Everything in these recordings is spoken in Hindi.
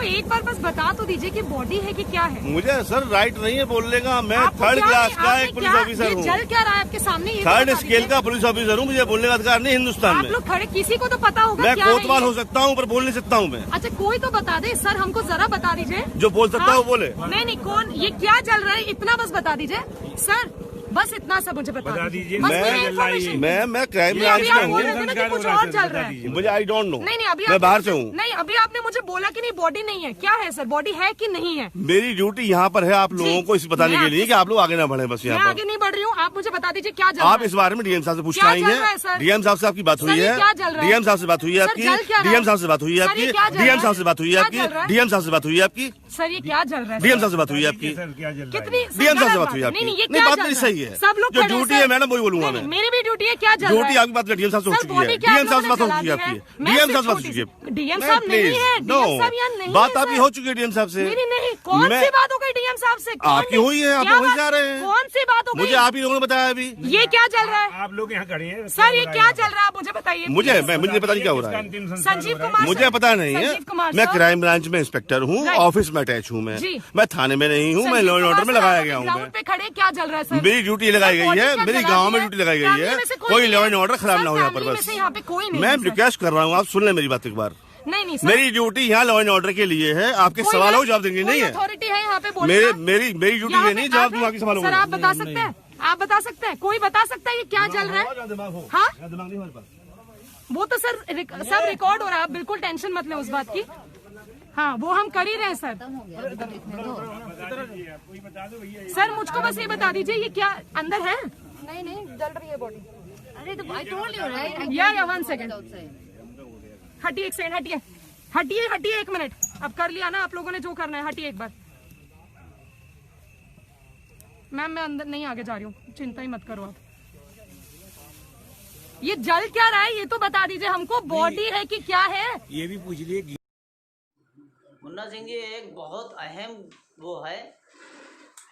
एक बार बस बता तो दीजिए कि बॉडी है कि क्या है। मुझे सर राइट नहीं है बोलने का, मैं थर्ड क्लास का एक पुलिस ऑफिसर हूँ। जल क्या रहा है आपके सामने? थर्ड स्केल का पुलिस ऑफिसर हूँ, मुझे बोलने का अधिकार नहीं हिंदुस्तान में। आप लोग खड़े, किसी को तो पता होगा। मैं कोतवाल हो सकता हूँ पर बोल नहीं सकता हूँ मैं। अच्छा कोई तो बता दे सर, हमको जरा बता दीजिए। जो बोल सकता है वो बोले। नहीं कौन, ये क्या चल रहा है इतना बस बता दीजिए सर, बस इतना सा मुझे बता दीजिए। मैं क्राइम ब्रांच में हूँ, कुछ और चल रहा है मुझे आई डोंट नो। नहीं अभी मैं बाहर से हूँ। नहीं अभी आपने मुझे बोला कि नहीं बॉडी नहीं है, क्या है सर, बॉडी है कि नहीं है? मेरी ड्यूटी यहाँ पर है आप लोगों को इस बताने के लिए कि आप लोग आगे ना बढ़े। बस यहाँ पर आगे नहीं बढ़ रही हूँ, आप मुझे बता दीजिए क्या आप इस बारे में डीएम साहब से पूछना आई है। डीएम साहब से आपकी बात हुई है? डीएम साहब से बात हुई है आपकी? डीएम साहब से बात हुई है आपकी? डीएम साहब से बात हुई है आपकी? डीएम साहब से बात हुई है आपकी? सर ये क्या चल रहा है? डीएम साहब से बात हुई है आपकी? कितनी डीएम साहब से बात हुई है आपकी? नहीं बात मेरी सही है, सब लोग जो ड्यूटी है मैडम वही बोलूंगा मैं। मेरी भी ड्यूटी है, क्या चल रहा है? ड्यूटी आपकी बात डीएम साहब से हो चुकी है। डीएम साहब से बात हो चुकी है आपकी? डीएम साहब से बात हो चुकी है। डीएम साहब नहीं है, डीएम साहब यहाँ नहीं है। बात आपकी हो चुकी है डीएम साहब से? मेरी नहीं, कौन सी बात हो गई डीएम साहब से? आपकी हुई है, आप वही जा रहे हैं। कौन सी बात हो गई? मुझे आप ही लोगों ने बताया अभी। ये क्या चल रहा है? आप लोग यहाँ खड़े हैं सर, ये क्या चल रहा है मुझे बताइए। मुझे पता नहीं क्या हो रहा है। संजीव कुमार, मुझे पता नहीं है। मैं क्राइम ब्रांच में इंस्पेक्टर हूँ, ऑफिस में अटैच हूँ मैं थाने में नहीं हूँ, मैं लॉ एंड ऑर्डर में लगाया गया हूँ। ग्राउंड पे खड़े क्या चल रहा है सर? मेरी ड्यूटी लगाई गई है, मेरी गाँव में ड्यूटी लगाई गई है, कोई लॉ एंड ऑर्डर खराब ना हो यहाँ पर। बस यहाँ पे कोई नहीं। मैं रिक्वेस्ट कर रहा हूँ, आप सुन लें मेरी बात एक बार। नहीं सर, मेरी ड्यूटी यहाँ लॉ एंड ऑर्डर के लिए है, आपके सवालों को जवाब देंगे नहीं है। अथॉरिटी है यहाँ पे मेरी ड्यूटी ये नहीं जवाब दूंगा आपके सवालों को। सर आप बता सकते हैं, आप बता सकते हैं, कोई बता सकता है ये क्या चल रहा है? हाँ वो तो सर सब रिकॉर्ड हो रहा है, आप बिल्कुल टेंशन मत लें उस बात की। हाँ वो हम कर ही रहे हैं सर। सर मुझको बस ये बता दीजिए ये क्या अंदर है? नहीं जल रही है बॉडी। अरे तो आई टोल्ड यू राइट। या 1 सेकंड, हटिए एक सेकंड, हटिए 1 मिनट। अब कर लिया ना आप लोगों ने जो करना है, हटिए एक बार। मैम मैं अंदर नहीं आगे जा रही हूँ, चिंता ही मत करो आप। ये जल क्या रहा है ये तो बता दीजिए हमको, बॉडी है कि क्या है ये भी पूछ लिए। मुन्ना सिंह जी एक बहुत अहम वो है,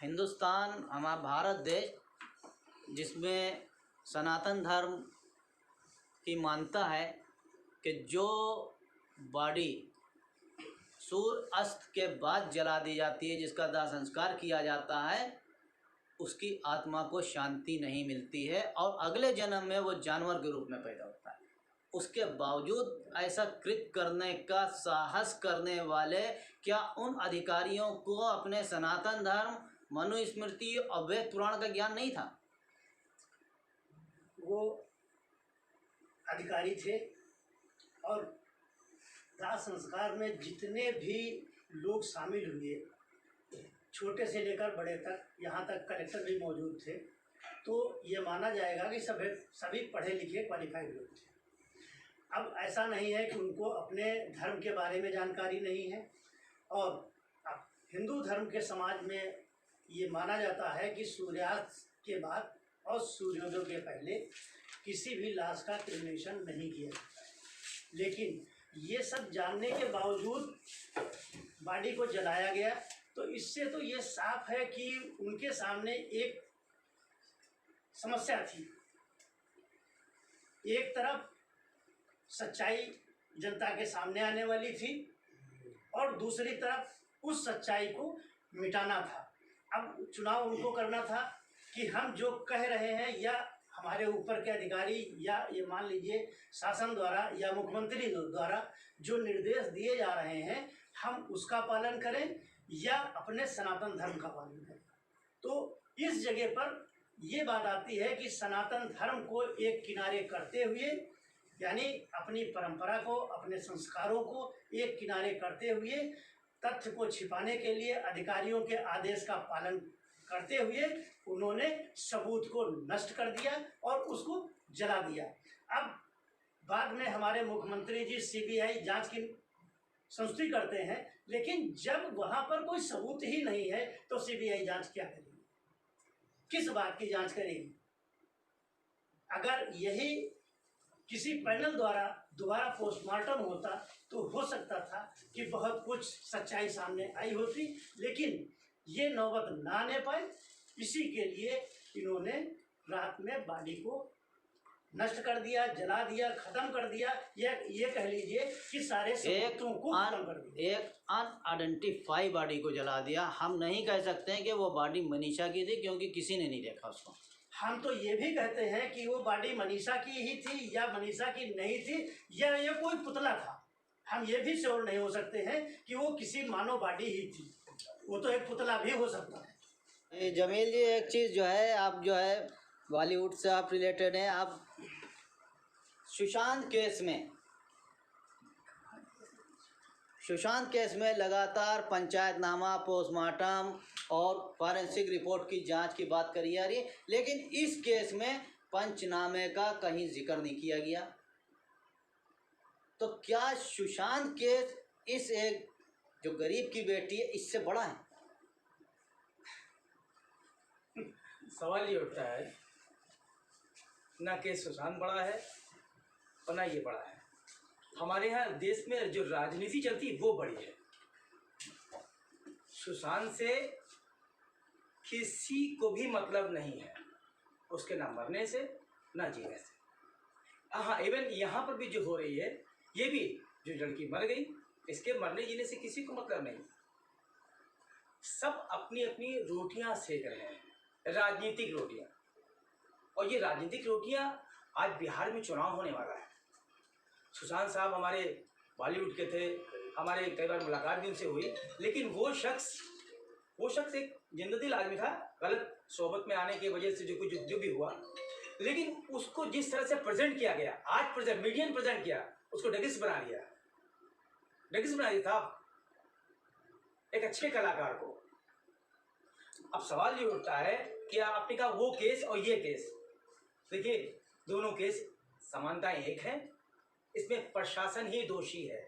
हिंदुस्तान हमारा भारत देश जिसमें सनातन धर्म की मान्यता है कि जो बॉडी सूर्य अस्त के बाद जला दी जाती है, जिसका दाह संस्कार किया जाता है, उसकी आत्मा को शांति नहीं मिलती है और अगले जन्म में वो जानवर के रूप में पैदा होता है। उसके बावजूद ऐसा कृत्य करने का साहस करने वाले क्या उन अधिकारियों को अपने सनातन धर्म, मनुस्मृति और वेद पुराण का ज्ञान नहीं था? वो अधिकारी थे और दाह संस्कार में जितने भी लोग शामिल हुए, छोटे से लेकर बड़े तक, यहाँ तक कलेक्टर भी मौजूद थे, तो ये माना जाएगा कि सभी पढ़े लिखे क्वालिफाइड लोग थे। अब ऐसा नहीं है कि उनको अपने धर्म के बारे में जानकारी नहीं है। और अब हिंदू धर्म के समाज में ये माना जाता है कि सूर्यास्त के बाद और सूर्योदय के पहले किसी भी लाश का क्रिमेशन नहीं किया जाता। लेकिन ये सब जानने के बावजूद बॉडी को जलाया गया, तो इससे तो ये साफ है कि उनके सामने एक समस्या थी। एक तरफ सच्चाई जनता के सामने आने वाली थी और दूसरी तरफ उस सच्चाई को मिटाना था। अब चुनाव उनको करना था कि हम जो कह रहे हैं या हमारे ऊपर के अधिकारी या ये मान लीजिए शासन द्वारा या मुख्यमंत्री द्वारा जो निर्देश दिए जा रहे हैं, हम उसका पालन करें या अपने सनातन धर्म का पालन करें। तो इस जगह पर ये बात आती है कि सनातन धर्म को एक किनारे करते हुए, यानी अपनी परंपरा को, अपने संस्कारों को एक किनारे करते हुए, तथ्य को छिपाने के लिए अधिकारियों के आदेश का पालन करते हुए उन्होंने सबूत को नष्ट कर दिया और उसको जला दिया। अब बाद में हमारे मुख्यमंत्री जी सीबीआई जांच की संस्तुति करते हैं, लेकिन जब वहां पर कोई सबूत ही नहीं है तो सीबीआई जांच क्या करेगी, किस बात की जांच करेगी? अगर यही किसी पैनल द्वारा दोबारा पोस्टमार्टम होता तो हो सकता था कि बहुत कुछ सच्चाई सामने आई होती, लेकिन ये नौबत ना आने पाए, इसी के लिए इन्होंने रात में बॉडी को नष्ट कर दिया, जला दिया, खत्म कर दिया, ये कह लीजिए कि सारे सबूतों को खत्म कर दिया। एक अनआइडेंटिफाई बॉडी को जला दिया। हम नहीं कह सकते हैं कि वो बॉडी मनीषा की थी, क्योंकि किसी ने नहीं देखा उसको। हम तो ये भी कहते हैं कि वो बॉडी मनीषा की ही थी या मनीषा की नहीं थी, या ये कोई पुतला था। हम ये भी श्योर नहीं हो सकते हैं कि वो किसी मानव बॉडी ही थी, वो तो एक पुतला भी हो सकता है। जमील जी, एक चीज़ जो है, आप जो है बॉलीवुड से आप रिलेटेड हैं, आप सुशांत केस में लगातार पंचायतनामा, पोस्टमार्टम और फॉरेंसिक रिपोर्ट की जांच की बात करी जा रही है, लेकिन इस केस में पंचनामे का कहीं जिक्र नहीं किया गया। तो क्या सुशांत केस इस एक जो गरीब की बेटी है इससे बड़ा है? सवाल ये उठता है, ना केस सुशांत बड़ा है और ना ये बड़ा है। हमारे यहाँ देश में जो राजनीति चलती है वो बड़ी है। सुशांत से किसी को भी मतलब नहीं है, उसके ना मरने से ना जीने से। हाँ, इवन यहाँ पर भी जो हो रही है, ये भी जो लड़की मर गई, इसके मरने जीने से किसी को मतलब नहीं। सब अपनी अपनी रोटियां सेक रहे हैं, राजनीतिक रोटियां। और ये राजनीतिक रोटियां, आज बिहार में चुनाव होने वाला है। सुशांत साहब हमारे बॉलीवुड के थे, हमारे कई बार मुलाकात भी उनसे हुई, लेकिन वो शख्स एक जिंददिल आदमी था। गलत सोबत में आने की वजह से जो भी हुआ, लेकिन उसको जिस तरह से प्रेजेंट किया गया, आज मीडिया ने प्रेजेंट किया, उसको डगिस बना दिया था एक अच्छे कलाकार को। अब सवाल ये उठता है कि आपने कहा वो केस और ये केस, देखिए दोनों केस समानताएं एक है। इसमें प्रशासन ही दोषी है,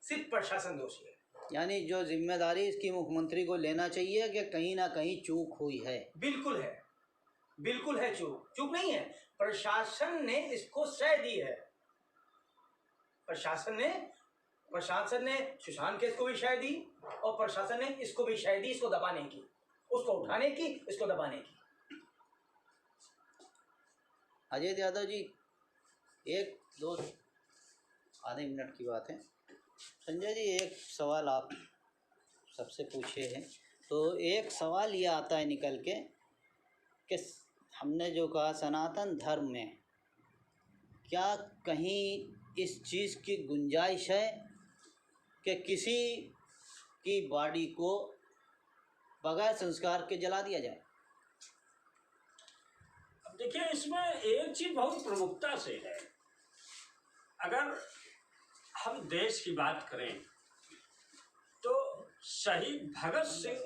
सिर्फ प्रशासन दोषी है। यानी जो जिम्मेदारी इसकी मुख्यमंत्री को लेना चाहिए कि कहीं ना कहीं चूक हुई है। बिल्कुल है चूक नहीं है। प्रशासन ने इसको शय दी है। प्रशासन ने सुशांत केस को भी शय दी और प्रशासन ने इसको भी शय दी, इसको दबाने की, उसको उठाने की, इसको दबाने की। अजय यादव जी, एक दो आधे मिनट की बात है। संजय जी, एक सवाल आप सबसे पूछे हैं, तो एक सवाल ये आता है निकल के कि हमने जो कहा सनातन धर्म में क्या कहीं इस चीज़ की गुंजाइश है कि किसी की बॉडी को बगैर संस्कार के जला दिया जाए? अब देखिए, इसमें एक चीज बहुत प्रमुखता से है। अगर हम देश की बात करें तो शहीद भगत सिंह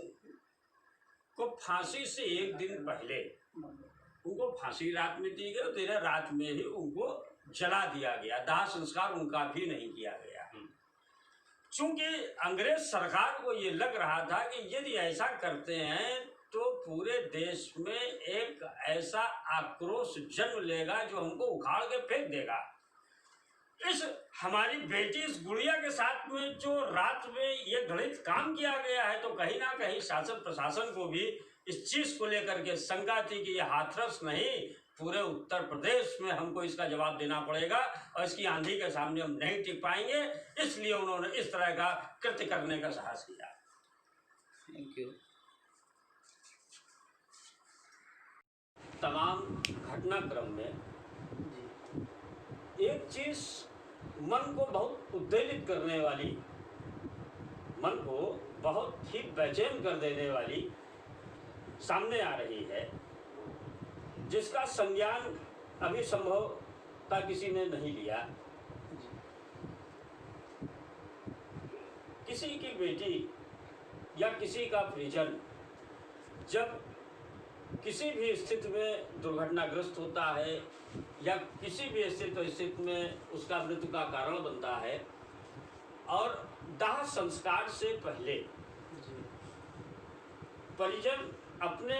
को फांसी से एक दिन पहले उनको फांसी रात में दी गई, देर रात में ही उनको जला दिया गया। दाह संस्कार उनका भी नहीं किया गया। चूंकि अंग्रेज सरकार को ये लग रहा था कि यदि ऐसा करते हैं तो पूरे देश में एक ऐसा आक्रोश जन्म लेगा जो हमको उखाड़ के फेंक देगा। इस हमारी बेटी इस गुड़िया के साथ में जो रात में ये घृणित काम किया गया है, तो कहीं ना कहीं शासन प्रशासन को भी इस चीज को लेकर के शंका थी कि ये हाथरस नहीं, पूरे उत्तर प्रदेश में हमको इसका जवाब देना पड़ेगा और इसकी आंधी के सामने हम नहीं टिक पाएंगे। इसलिए उन्होंने इस तरह का कृत्य करने का साहस किया। Thank you. तमाम घटनाक्रम में एक चीज मन को बहुत उत्तेजित करने वाली, मन को बहुत ही बेचैन कर देने वाली सामने आ रही है, जिसका संज्ञान अभी संभवतः किसी ने नहीं लिया। किसी की बेटी या किसी का परिजन जब किसी भी स्थिति में दुर्घटनाग्रस्त होता है या किसी भी स्थिति में उसका मृत्यु का कारण बनता है और दाह संस्कार से पहले परिजन अपने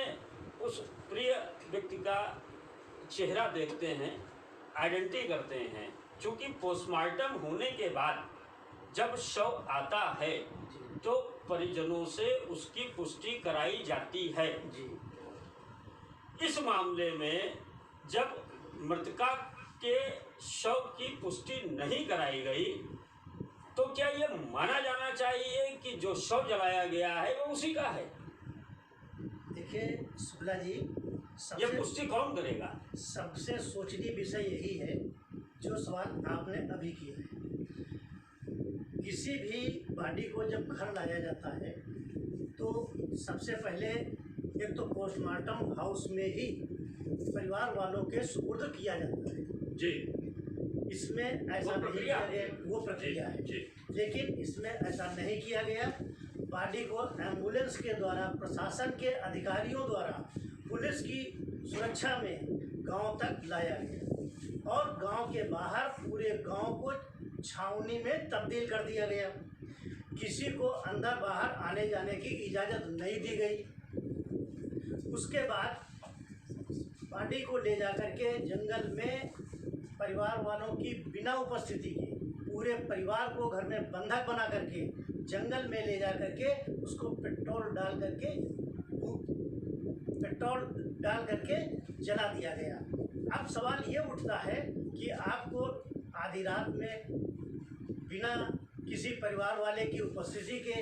उस प्रिय व्यक्ति का चेहरा देखते हैं, आइडेंटिटी करते हैं। चूंकि पोस्टमार्टम होने के बाद जब शव आता है तो परिजनों से उसकी पुष्टि कराई जाती है। इस मामले में जब मृतका के शव की पुष्टि नहीं कराई गई, तो क्या ये माना जाना चाहिए कि जो शव जलाया गया है वो उसी का है? देखिए शुक्ला जी, ये पुष्टि कौन करेगा? सबसे सोचनीय विषय यही है जो सवाल आपने अभी किया है। किसी भी बॉडी को जब घर लाया जाता है तो सबसे पहले एक तो पोस्टमार्टम हाउस में ही परिवार वालों के सुपुर्द किया जाता है जी। इसमें ऐसा नहीं किया गया, वो प्रक्रिया है, लेकिन इसमें ऐसा नहीं किया गया। बॉडी को एम्बुलेंस के द्वारा, प्रशासन के अधिकारियों द्वारा, पुलिस की सुरक्षा में गांव तक लाया गया और गांव के बाहर पूरे गांव को छावनी में तब्दील कर दिया गया। किसी को अंदर बाहर आने जाने की इजाज़त नहीं दी गई। उसके बाद बॉडी को ले जा करके जंगल में परिवार वालों की बिना उपस्थिति के पूरे परिवार को घर में बंधक बना करके जंगल में ले जा करके उसको पेट्रोल डाल करके जला दिया गया। अब सवाल ये उठता है कि आपको आधी रात में बिना किसी परिवार वाले की उपस्थिति के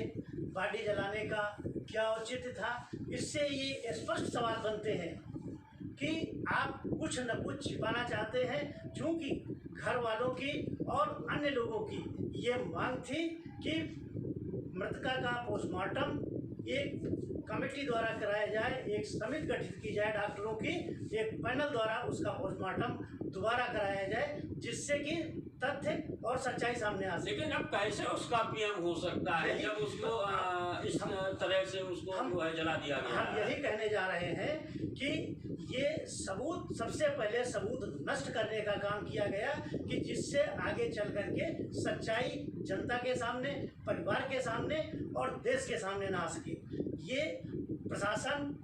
बॉडी जलाने का क्या औचित्य था? इससे ये स्पष्ट सवाल बनते हैं कि आप कुछ न कुछ छिपाना चाहते हैं, क्योंकि घर वालों की और अन्य लोगों की ये मांग थी कि मृतका का पोस्टमार्टम एक कमेटी द्वारा कराया जाए, एक समिति गठित की जाए डॉक्टरों की, एक पैनल द्वारा उसका पोस्टमार्टम दोबारा कराया जाए, जिससे कि तथ्य और सच्चाई सामने आ सके। लेकिन अब कैसे उसका पीएम हो सकता है जब उसको इस तरह से उसको जो है जला दिया गया? हम यही कहने जा रहे हैं कि ये सबूत, सबसे पहले सबूत नष्ट करने का काम किया गया कि जिससे आगे चल करके सच्चाई जनता के सामने, परिवार के सामने और देश के सामने ना आ सके। ये प्रशासन,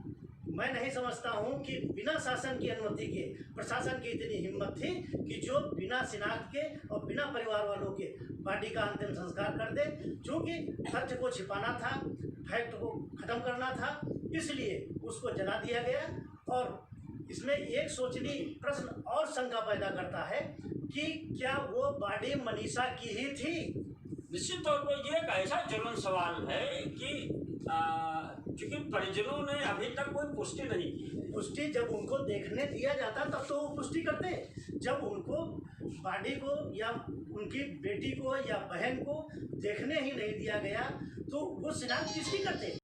मैं नहीं समझता हूँ कि बिना शासन की अनुमति के प्रशासन की इतनी हिम्मत थी कि जो बिना शिनाख्त के और बिना परिवार वालों के बॉडी का अंतिम संस्कार कर दे, क्योंकि तथ्य को छिपाना था, फैक्ट को खत्म करना था, इसलिए उसको जला दिया गया। और इसमें एक सोचनीय प्रश्न और शंका पैदा करता है कि क्या वो बॉडी मनीषा की ही थी? निश्चित तौर पर ये एक ऐसा ज्वलन सवाल है कि क्योंकि परिजनों ने अभी तक कोई पुष्टि नहीं की। पुष्टि जब उनको देखने दिया जाता तब तो वो पुष्टि करते, जब उनको बॉडी को या उनकी बेटी को या बहन को देखने ही नहीं दिया गया तो वो शिनाख्त किसकी करते?